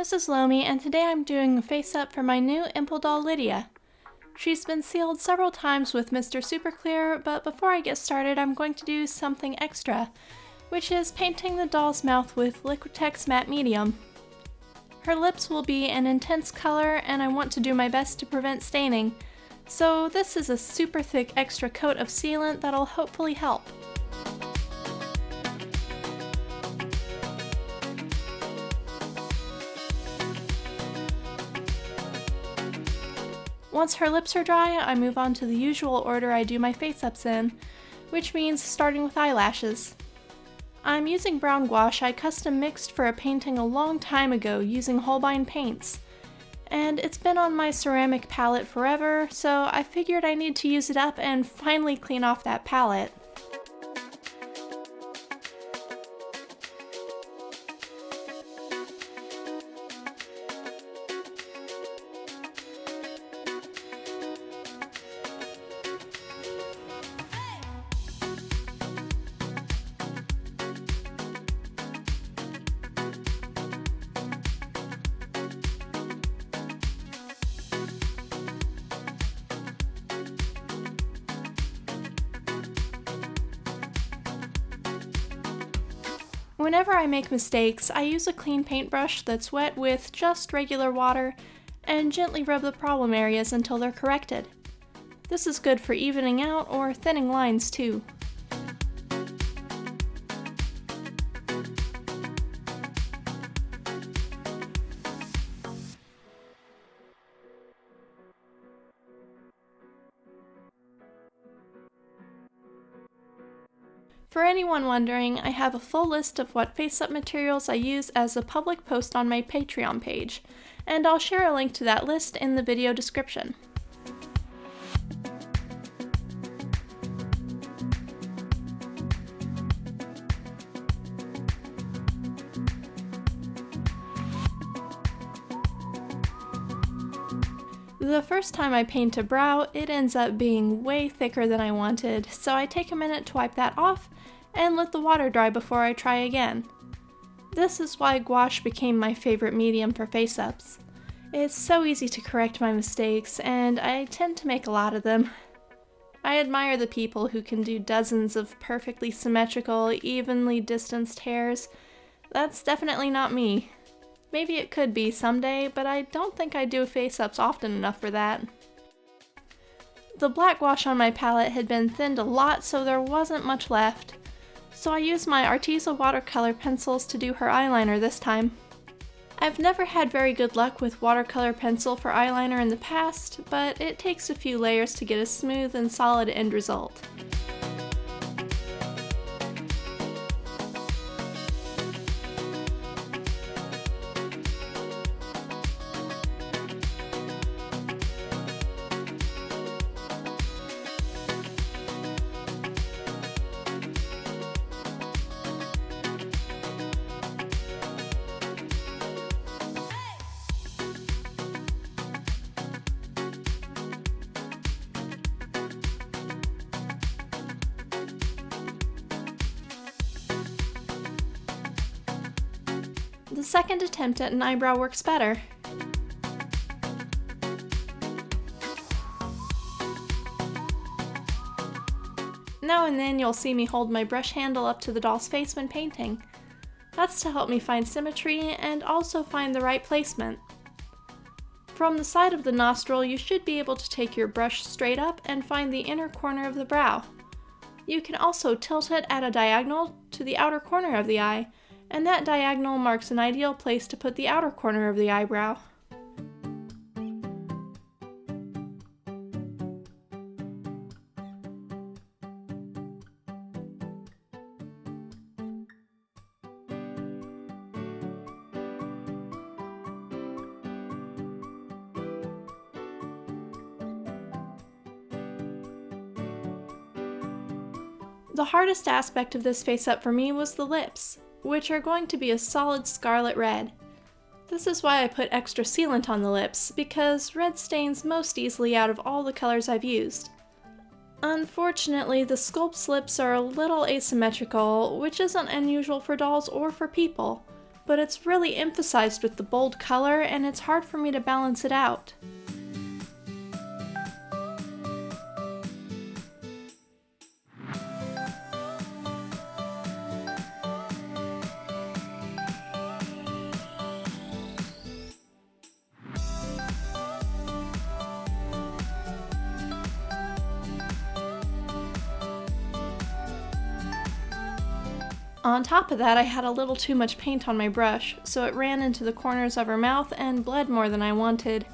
this is Lomi, and today I'm doing a face-up for my new Impldoll Lydia. She's been sealed several times with Mr. Super Clear, but before I get started I'm going to do something extra, which is painting the doll's mouth with Liquitex Matte Medium. Her lips will be an intense color, and I want to do my best to prevent staining, so this is a super thick extra coat of sealant that'll hopefully help. Once her lips are dry, I move on to the usual order I do my face-ups in, which means starting with eyelashes. I'm using brown gouache I custom mixed for a painting a long time ago using Holbein paints, and it's been on my ceramic palette forever, so I figured I need to use it up and finally clean off that palette. Whenever I make mistakes, I use a clean paintbrush that's wet with just regular water and gently rub the problem areas until they're corrected. This is good for evening out or thinning lines too. For anyone wondering, I have a full list of what face-up materials I use as a public post on my Patreon page, and I'll share a link to that list in the video description. The first time I paint a brow, it ends up being way thicker than I wanted, so I take a minute to wipe that off and let the water dry before I try again. This is why gouache became my favorite medium for face-ups. It's so easy to correct my mistakes, and I tend to make a lot of them. I admire the people who can do dozens of perfectly symmetrical, evenly distanced hairs. That's definitely not me. Maybe it could be someday, but I don't think I do face-ups often enough for that. The black gouache on my palette had been thinned a lot, so there wasn't much left. So I used my Arteza watercolor pencils to do her eyeliner this time. I've never had very good luck with watercolor pencil for eyeliner in the past, but it takes a few layers to get a smooth and solid end result. The second attempt at an eyebrow works better. Now and then you'll see me hold my brush handle up to the doll's face when painting. That's to help me find symmetry and also find the right placement. From the side of the nostril, you should be able to take your brush straight up and find the inner corner of the brow. You can also tilt it at a diagonal to the outer corner of the eye, and that diagonal marks an ideal place to put the outer corner of the eyebrow. The hardest aspect of this face-up for me was the lips, which are going to be a solid scarlet red. This is why I put extra sealant on the lips, because red stains most easily out of all the colors I've used. Unfortunately, the sculpt's lips are a little asymmetrical, which isn't unusual for dolls or for people, but it's really emphasized with the bold color and it's hard for me to balance it out. On top of that, I had a little too much paint on my brush, so it ran into the corners of her mouth and bled more than I wanted.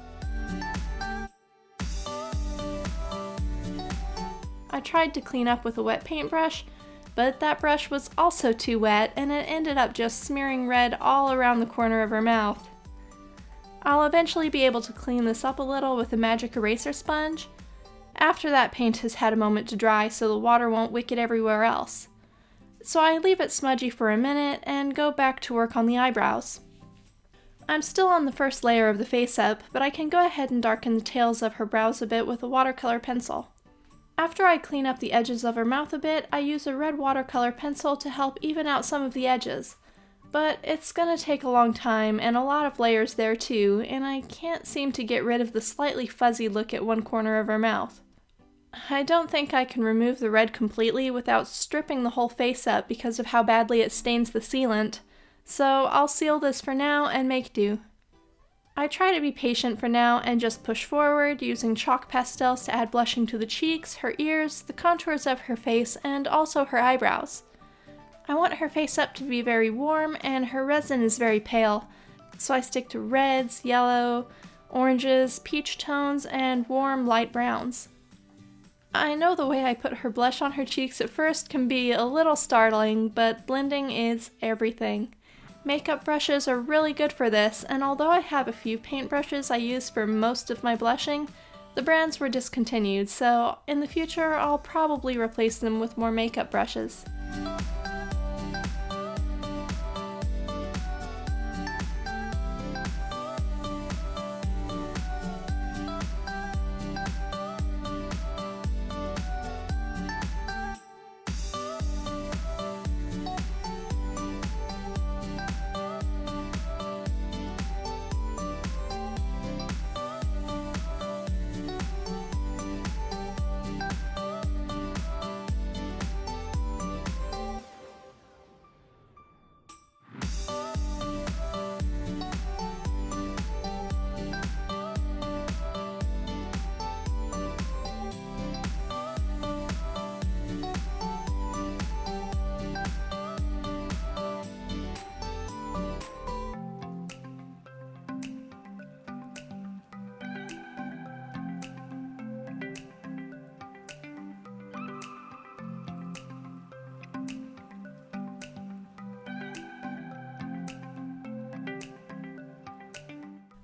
I tried to clean up with a wet paintbrush, but that brush was also too wet and it ended up just smearing red all around the corner of her mouth. I'll eventually be able to clean this up a little with a magic eraser sponge, after that paint has had a moment to dry so the water won't wick it everywhere else. So I leave it smudgy for a minute and go back to work on the eyebrows. I'm still on the first layer of the face up, but I can go ahead and darken the tails of her brows a bit with a watercolor pencil. After I clean up the edges of her mouth a bit, I use a red watercolor pencil to help even out some of the edges. But it's gonna take a long time and a lot of layers there too, and I can't seem to get rid of the slightly fuzzy look at one corner of her mouth. I don't think I can remove the red completely without stripping the whole face up because of how badly it stains the sealant, so I'll seal this for now and make do. I try to be patient for now and just push forward, using chalk pastels to add blushing to the cheeks, her ears, the contours of her face, and also her eyebrows. I want her face up to be very warm and her resin is very pale, so I stick to reds, yellow, oranges, peach tones, and warm light browns. I know the way I put her blush on her cheeks at first can be a little startling, but blending is everything. Makeup brushes are really good for this, and although I have a few paint brushes I use for most of my blushing, the brands were discontinued, so in the future I'll probably replace them with more makeup brushes.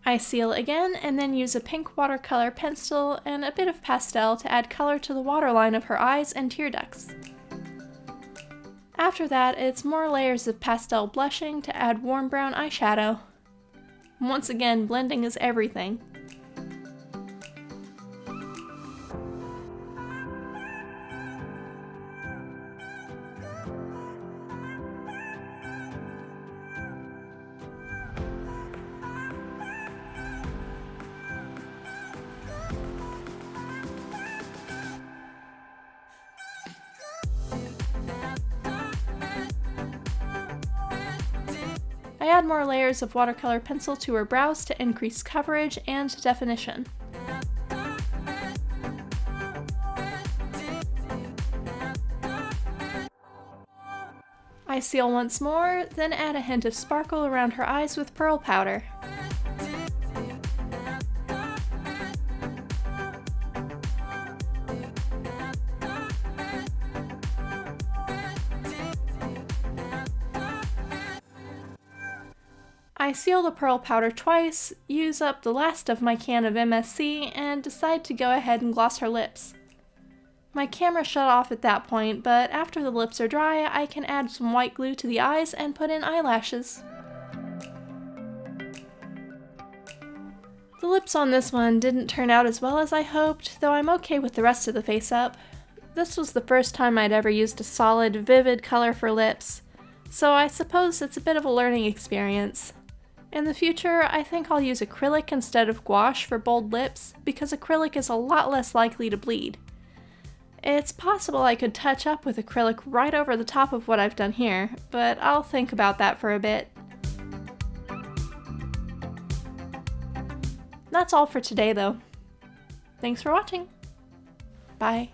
I seal again and then use a pink watercolor pencil and a bit of pastel to add color to the waterline of her eyes and tear ducts. After that, it's more layers of pastel blushing to add warm brown eyeshadow. Once again, blending is everything. I add more layers of watercolor pencil to her brows to increase coverage and definition. I seal once more, then add a hint of sparkle around her eyes with pearl powder. I seal the pearl powder twice, use up the last of my can of MSC, and decide to go ahead and gloss her lips. My camera shut off at that point, but after the lips are dry, I can add some white glue to the eyes and put in eyelashes. The lips on this one didn't turn out as well as I hoped, though I'm okay with the rest of the face up. This was the first time I'd ever used a solid, vivid color for lips, so I suppose it's a bit of a learning experience. In the future, I think I'll use acrylic instead of gouache for bold lips because acrylic is a lot less likely to bleed. It's possible I could touch up with acrylic right over the top of what I've done here, but I'll think about that for a bit. That's all for today though. Thanks for watching. Bye.